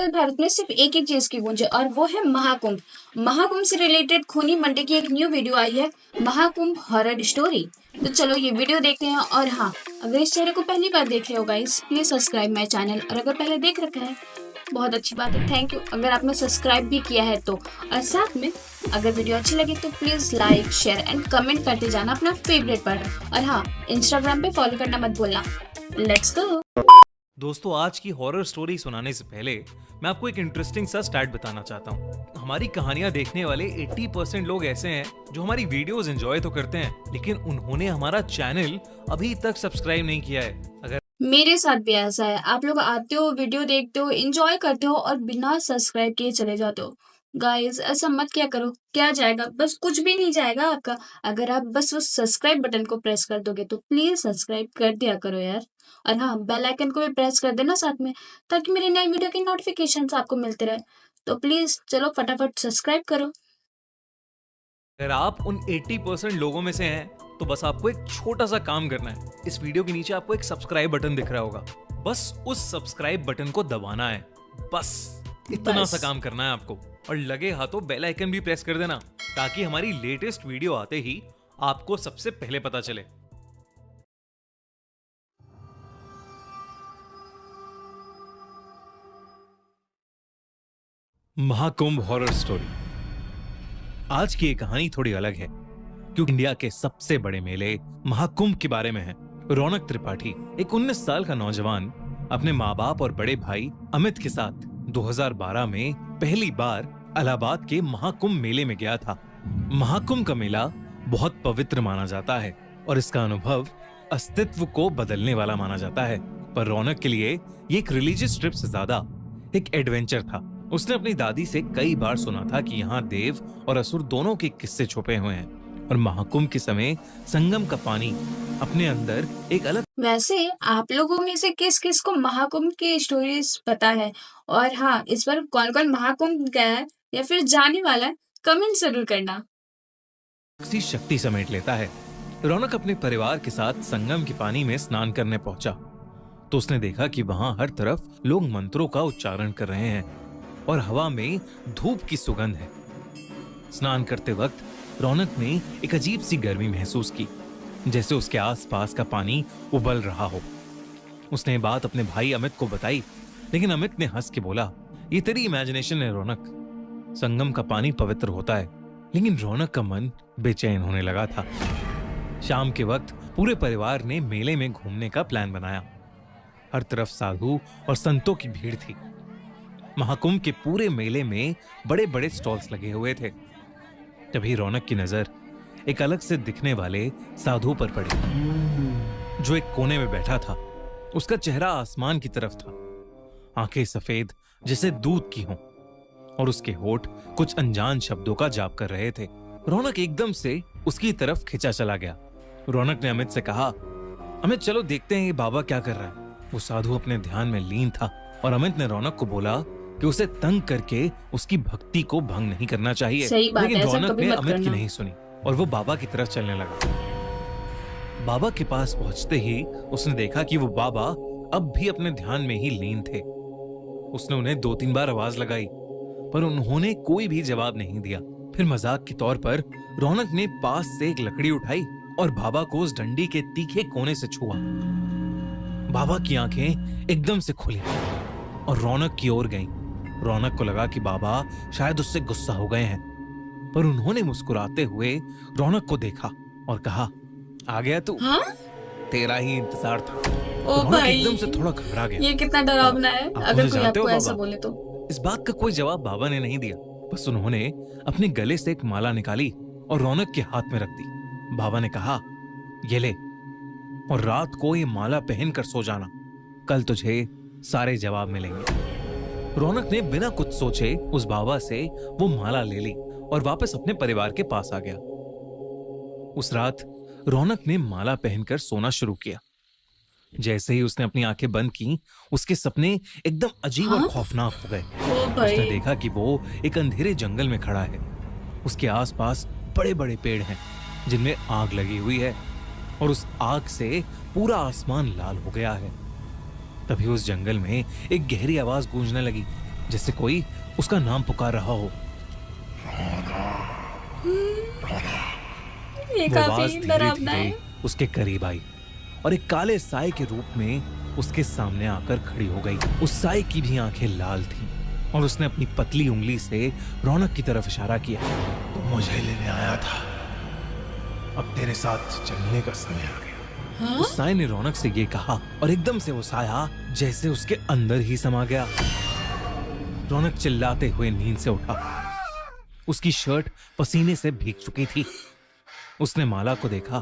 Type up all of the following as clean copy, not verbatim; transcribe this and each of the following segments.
आजकल भारत में सिर्फ एक ही चीज की गूंज है और वो है महाकुंभ। महाकुंभ से रिलेटेड खूनी मंडे की एक न्यू वीडियो आई है, महाकुंभ हॉरर स्टोरी। तो चलो ये वीडियो देखते हैं। और हाँ, अगर इस चैनल को पहली बार देख रहे हो guys, please subscribe my channel. और अगर पहले देख रखा है बहुत अच्छी बात है, थैंक यू अगर आपने सब्सक्राइब भी किया है तो। और साथ में अगर वीडियो अच्छी लगी तो please like share and comment करते जाना अपना फेवरेट पर। और हाँ, इंस्टाग्राम पे फॉलो करना मत भूलना। Let's go. दोस्तों, आज की हॉरर स्टोरी सुनाने से पहले मैं आपको एक इंटरेस्टिंग सा स्टैट बताना चाहता हूँ। हमारी कहानियां देखने वाले 80% लोग ऐसे हैं जो हमारी वीडियोस एंजॉय तो करते हैं, लेकिन उन्होंने हमारा चैनल अभी तक सब्सक्राइब नहीं किया है। अगर मेरे साथ भी ऐसा है, आप लोग आते हो, वीडियो देखते हो, एंजॉय करते हो और बिना सब्सक्राइब किए चले जाते हो। गाइस ऐसा मत क्या करो, क्या जाएगा, बस कुछ भी नहीं जाएगा आपका। अगर आप बस उस सब्सक्राइब बटन को प्रेस कर दोगे तो प्लीज सब्सक्राइब कर दिया करो यार। और हाँ, बेल आइकन को भी प्रेस कर देना साथ में, ताकि मेरी नई वीडियो की नोटिफिकेशन आपको मिलते रहे। तो प्लीज चलो फटाफट सब्सक्राइब करो। आप उन 80% लोगों में से हैं तो बस आपको एक छोटा सा काम करना है। इस वीडियो के नीचे आपको एक सब्सक्राइब बटन दिख रहा होगा, बस उस सब्सक्राइब बटन को दबाना है। बस इतना सा काम करना है आपको। और लगे हाथों बेल आइकन भी प्रेस कर देना, ताकि हमारी लेटेस्ट वीडियो आते ही आपको सबसे पहले पता चले। Mahakumbh horror story. आज की ये कहानी थोड़ी अलग है, क्योंकि इंडिया के सबसे बड़े मेले महाकुंभ के बारे में है। रौनक त्रिपाठी, एक 19 साल का नौजवान, अपने माँ बाप और बड़े भाई अमित के साथ 2012 में पहली बार इलाहाबाद के महाकुंभ मेले में गया था। महाकुंभ का मेला बहुत पवित्र माना जाता है और इसका अनुभव अस्तित्व को बदलने वाला माना जाता है। पर रौनक के लिए ये एक रिलीजियस ट्रिप से ज्यादा एक एडवेंचर था। उसने अपनी दादी से कई बार सुना था कि यहाँ देव और असुर दोनों के किस्से छुपे हुए हैं और महाकुंभ के समय संगम का पानी अपने अंदर एक अलग। वैसे आप लोगों में से किस किस को महाकुंभ की स्टोरीज पता है? और हाँ, इस बार कौन कौन महाकुंभ गया है या फिर जाने वाला है, कमेंट जरूर करना। सी शक्ति समेट लेता है। रौनक अपने परिवार के साथ संगम के पानी में स्नान करने पहुंचा तो उसने देखा कि वहां हर तरफ लोग मंत्रों का उच्चारण कर रहे हैं और हवा में धूप की सुगंध है। स्नान करते वक्त रौनक ने एक अजीब सी गर्मी महसूस की, जैसे उसके आसपास का पानी उबल रहा हो। उसने ये बात अपने भाई अमित को बताई, लेकिन अमित ने हंस के बोला, ये तेरी इमेजिनेशन है रौनक, संगम का पानी पवित्र होता है। लेकिन रौनक का मन बेचैन होने लगा था। शाम के वक्त पूरे परिवार ने मेले में घूमने का प्लान बनाया। हर तरफ साधु और संतों की भीड़ थी। महाकुंभ के पूरे मेले में बड़े बड़े स्टॉल्स लगे हुए थे। तभी रौनक की नजर एक अलग से दिखने वाले साधु पर पड़ी, जो एक कोने में बैठा था। उसका चेहरा आसमान की तरफ था, आंखें सफेद जैसे दूध की हों और उसके होठ कुछ अनजान शब्दों का जाप कर रहे थे। रौनक एकदम से उसकी तरफ खिंचा चला गया। रौनक ने अमित से कहा, अमित चलो देखते हैं ये बाबा क्या कर रहा है। वो साधु अपने ध्यान में लीन था और अमित ने रौनक को बोला कि उसे तंग करके उसकी भक्ति को भंग नहीं करना चाहिए। लेकिन रौनक ने अमित की नहीं सुनी और वो बाबा की तरफ चलने लगा। बाबा के पास पहुंचते ही उसने देखा कि वो बाबा अब भी अपने ध्यान में ही लीन थे। उसने उन्हें 2-3 बार आवाज लगाई, पर उन्होंने कोई भी जवाब नहीं दिया। फिर मजाक के तौर पर रौनक ने पास से एक लकड़ी उठाई और बाबा को उस डंडी के तीखे कोने से छुआ। बाबा की आंखें एकदम से खुली और रौनक की ओर गईं। रौनक को लगा कि बाबा शायद उससे गुस्सा हो गए हैं, पर उन्होंने मुस्कुराते हुए रौनक को देखा और कहा, आ गया तू? हाँ? तेरा ही इंतजार था। ओ भाई, एकदम से थोड़ा घबरा गया। ये कितना डरावना है अगर कोई आपको ऐसा बोले तो। इस बात का कोई जवाब बाबा ने नहीं दिया, बस उन्होंने अपने गले से एक माला निकाली और रौनक के हाथ में रख दी। बाबा ने कहा, ये ले और रात को ये माला पहनकर सो जाना, कल तुझे सारे जवाब मिलेंगे। रौनक ने बिना कुछ सोचे उस बाबा से वो माला ले ली और वापस अपने परिवार के पास आ गया। उस रात रौनक ने माला पहनकर सोना शुरू किया। जैसे ही उसने अपनी आंखें बंद की, उसके सपने एकदम अजीब और खौफनाक हो गए। उसने देखा कि वो एक अंधेरे जंगल में खड़ा है। उसके आसपास बड़े बड़े पेड़ हैं जिनमें आग लगी हुई है और उस आग से पूरा आसमान लाल हो गया है। तभी उस जंगल में एक गहरी आवाज गूंजने लगी, जैसे कोई उसका नाम पुकार रहा हो। ये वो काफी आवाज धीरे डरावना धीरे है। उसके करीब आई और एक काले साए के रूप में उसके सामने आकर खड़ी हो गई। उस साए की भी आंखें लाल थीं और उसने अपनी पतली उंगली से रौनक की तरफ इशारा किया। तू मुझे लेने आया था, अब तेरे साथ चलने का समय आ गया। हाँ? उस साए ने रौनक से ये कहा और एकदम से वो साया जैसे उसके अंदर ही समा गया। रौनक चिल्लाते हुए नींद से उठा। उसकी शर्ट पसीने से भीग चुकी थी। उसने माला को देखा।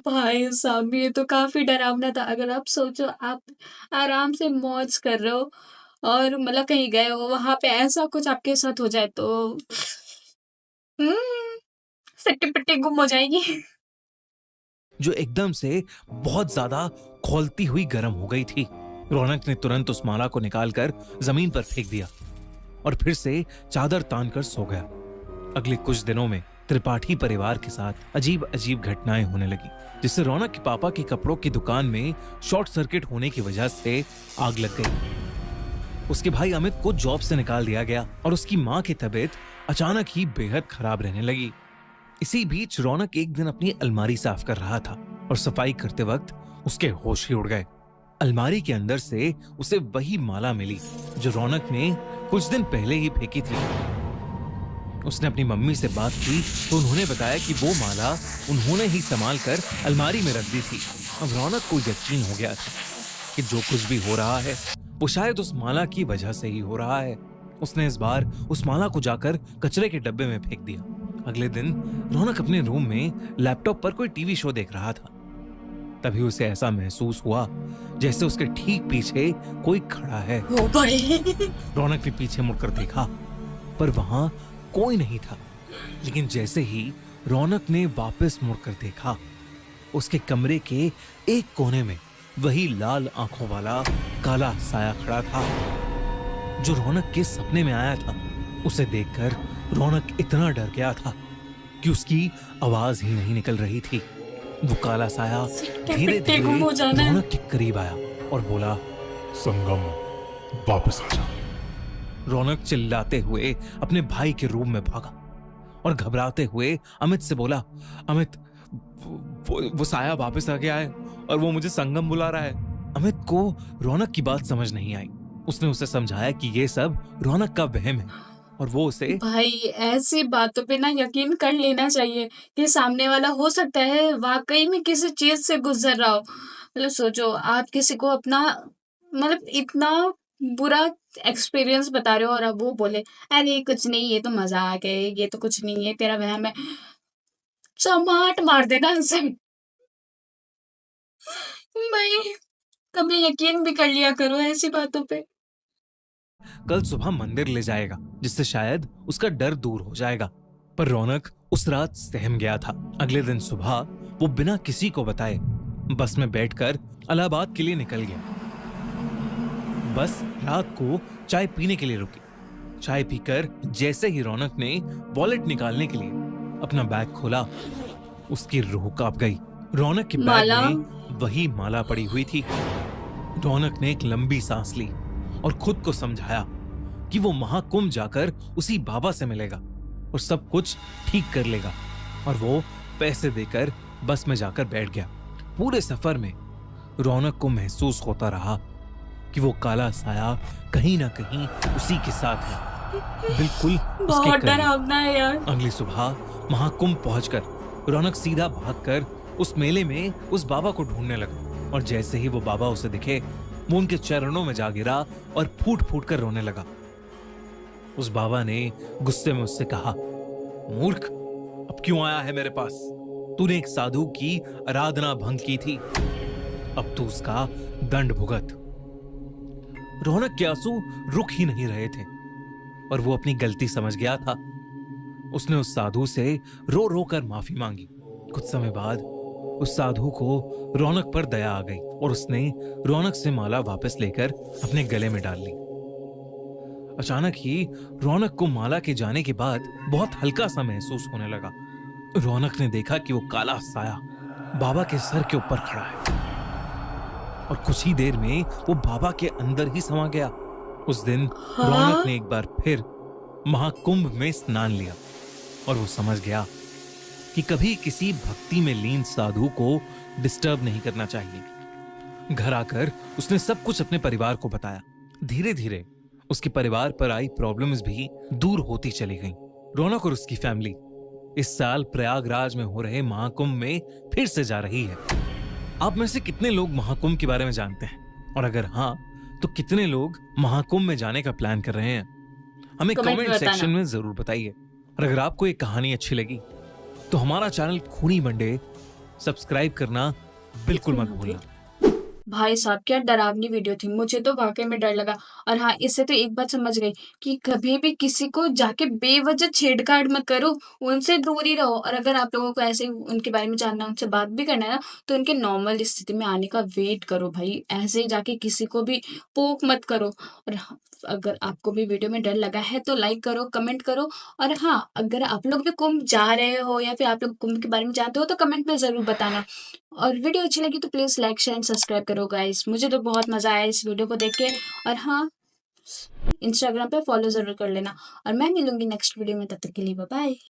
भाई साहब, ये तो काफी डरावना था। अगर आप सोचो, आप आराम से मौज कर रहे हो और मतलब कहीं गए हो, वहां पे ऐसा कुछ आपके साथ हो जाए तो सट्टी पिट्टी गुम हो जाएगी। जो एकदम से बहुत ज्यादा खौलती हुई गर्म हो गई थी। रौनक ने तुरंत उस माला को निकालकर जमीन पर फेंक दिया और फिर से चादर तान कर सो गया। अगले कुछ दिनों में त्रिपाठी परिवार के साथ अजीब अजीब घटनाएं होने लगी, जिससे रौनक के पापा की कपड़ों की दुकान में शॉर्ट सर्किट होने की वजह से आग लग गई। उसके भाई अमित को जॉब से निकाल दिया गया और उसकी मां की तबीयत अचानक ही बेहद खराब रहने लगी। इसी बीच रौनक एक दिन अपनी अलमारी साफ कर रहा था और सफाई करते वक्त उसके होश ही उड़ गए। अलमारी के अंदर से उसे वही माला मिली जो रौनक ने कुछ दिन पहले ही फेंकी थी। उसने अपनी मम्मी से बात की तो उन्होंने बताया कि वो माला उन्होंने ही संभाल कर अलमारी में रख दी थी। अब रौनक को यकीन हो गया था कि जो कुछ भी हो रहा है वो शायद उस माला की वजह से ही हो रहा है। उसने इस बार उस माला को जाकर कचरे के डब्बे में फेंक दिया। अगले दिन रौनक अपने रूम में लैपटॉप पर कोई टीवी शो देख रहा था। तभी उसे ऐसा महसूस हुआ जैसे उसके ठीक पीछे कोई खड़ा है। रौनक ने पीछे मुड़कर देखा पर वहां कोई नहीं था। लेकिन जैसे ही रौनक ने वापस मुड़कर देखा, उसके कमरे के एक कोने में वही लाल आंखों वाला काला साया खड़ा था जो रौनक के सपने में आया था। उसे देखकर रौनक इतना डर गया था कि उसकी आवाज ही नहीं निकल रही थी। वो काला साया धीरे धीरे रौनक के करीब आया और बोला, संगम, वापस आ जा। रौनक चिल्लाते हुए अपने भाई के रूम में भागा और घबराते हुए अमित से बोला, अमित, वो साया वापस आ गया है और वो मुझे संगम बुला रहा है। अमित को रौनक की बात समझ नहीं आई। उसने उसे समझाया कि ये सब रौनक का वहम है और वो उसे भाई ऐसी बातों पे ना यकीन कर लेना चाहिए कि सामने वाला हो सकता है वाकई में किसी चीज से गुजर रहा हो। मतलब सोचो, आप किसी को अपना मतलब इतना बुरा एक्सपीरियंस बता रहे हो और अब वो बोले अरे कुछ नहीं, ये तो मजाक है, ये तो कुछ नहीं है, तेरा वहम है। चमाट मार देना उनसे। भाई कभी यकीन भी कर लिया करो ऐसी बातों पे। कल सुबह मंदिर ले जाएगा जिससे शायद उसका डर दूर हो जाएगा। पर रौनक उस रात सहम गया था। अगले दिन सुबह वो बिना किसी को बताए बस में बैठकर इलाहाबाद के लिए निकल गया। बस रात को चाय पीने के लिए रुकी। चाय पीकर जैसे ही रौनक ने वॉलेट निकालने के लिए अपना बैग खोला, उसकी रूह कांप गई। रौनक के बैग में वही माला पड़ी हुई थी। रौनक ने एक लंबी सांस ली और खुद को समझाया कि वो महाकुंभ जाकर उसी बाबा से मिलेगा और सब कुछ ठीक कर लेगा। और वो पैसे देकर बस में जाकर बैठ गया। पूरे सफर में रौनक को महसूस होता रहा कि वो काला साया कहीं ना कहीं उसी के साथ है, बिल्कुल उसके बहुत डरावना है यार। अगली सुबह महाकुंभ पहुंचकर रौनक सीधा भागकर उस मेले में उस बाबा को ढूंढने लगा। और जैसे ही वो बाबा उसे दिखे, वो उनके चरणों में जा गिरा और फूट फूट कर रोने लगा। उस बाबा ने गुस्से में उससे कहा, मूर्ख, अब क्यों आया है मेरे पास? तूने एक साधु की आराधना भंग की थी, अब तू उसका दंड भुगत। रौनक के आंसू रुक ही नहीं रहे थे और वो अपनी गलती समझ गया था। उसने उस साधु से रो रो कर माफी मांगी। कुछ समय बाद उस साधु को रौनक पर दया आ गई और उसने रौनक से माला वापस लेकर अपने गले में डाल ली। अचानक ही रौनक को माला के जाने के बाद बहुत हल्का सा महसूस होने लगा। रौनक ने देखा कि वो काला साया बाबा के सर के ऊपर खड़ा है और कुछ ही देर में वो बाबा के अंदर ही समा गया। उस दिन हाँ? रौनक ने एक बार फिर महाकुंभ में स्नान लिया और वो समझ गया कि कभी किसी भक्ति में लीन साधु को डिस्टर्ब नहीं करना चाहिए। घर आकर उसने सब कुछ अपने परिवार को बताया। धीरे धीरे उसके परिवार पर आई प्रॉब्लम्स भी दूर होती चली गईं। रौनक और उसकी फैमिली इस साल प्रयागराज में हो रहे महाकुंभ में फिर से जा रही है। आप में से कितने लोग महाकुंभ के बारे में जानते हैं? और अगर हाँ, तो कितने लोग महाकुंभ में जाने का प्लान कर रहे हैं? हमें कमेंट में कमेंट बताना। सेक्शन में जरूर बताइए। और अगर आपको ये कहानी अच्छी लगी तो हमारा चैनल खूनी मंडे सब्सक्राइब करना बिल्कुल मत भूलना। भाई साहब क्या डरावनी वीडियो थी, मुझे तो वाकई में डर लगा। और हाँ, इससे तो एक बात समझ गई कि कभी भी किसी को जाके बेवजह छेड़छाड़ मत करो, उनसे दूर ही रहो। और अगर आप लोगों को ऐसे ही उनके बारे में जानना, उनसे बात भी करना है ना, तो उनके नॉर्मल स्थिति में आने का वेट करो भाई। ऐसे ही जाके किसी को भी पोक मत करो। और हाँ, अगर आपको भी वीडियो में डर लगा है तो लाइक करो, कमेंट करो। और हाँ, अगर आप लोग भी कुंभ जा रहे हो या फिर आप लोग कुंभ के बारे में जानते हो तो कमेंट में जरूर बताना। और वीडियो अच्छी लगी तो please like share and subscribe करो गाइस। मुझे तो बहुत मजा आया इस वीडियो को देख के। और हाँ, इंस्टाग्राम पे फॉलो जरूर कर लेना। और मैं मिलूंगी नेक्स्ट वीडियो में, तब तक के लिए बाय बाय।